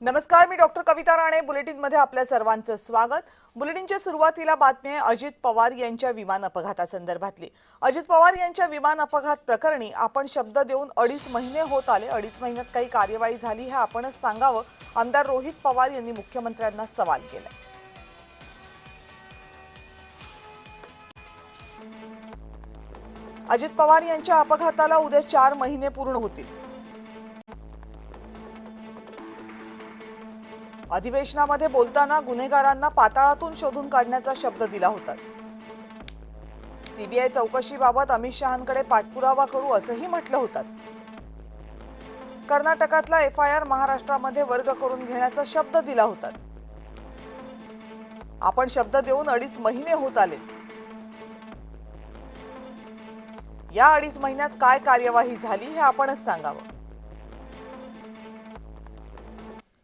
नमस्कार, मी डॉक्टर कविता राणे. बुलेटिनमध्ये आपल्या सर्वांचं स्वागत. बुलेटिनच्या सुरुवातीला बातमी आहे अजित पवार यांच्या विमान अपघातासंदर्भातली. अजित पवार यांच्या विमान अपघात प्रकरणी आपण शब्द देऊन 2.5 महिने होत आले. 2.5 महिन्यात काही कार्यवाही झाली हे आपणच सांगावं, आमदार रोहित पवार यांनी मुख्यमंत्र्यांना सवाल केला. अजित पवार यांच्या अपघाताला उद्या 4 महिने पूर्ण होतील. अधिवेशनामध्ये बोलताना गुन्हेगारांना पाताळातून शोधून काढण्याचा शब्द दिला होता. सीबीआय चौकशीबाबत अमित शहांकडे पाठपुरावा करू असंही म्हटलं होतं. कर्नाटकातला एफआयआर महाराष्ट्रामध्ये वर्ग करून घेण्याचा शब्द दिला होता. आपण शब्द देऊन 2.5 महिने होत आले. या 2.5 महिन्यात काय कार्यवाही झाली हे आपणच सांगावं.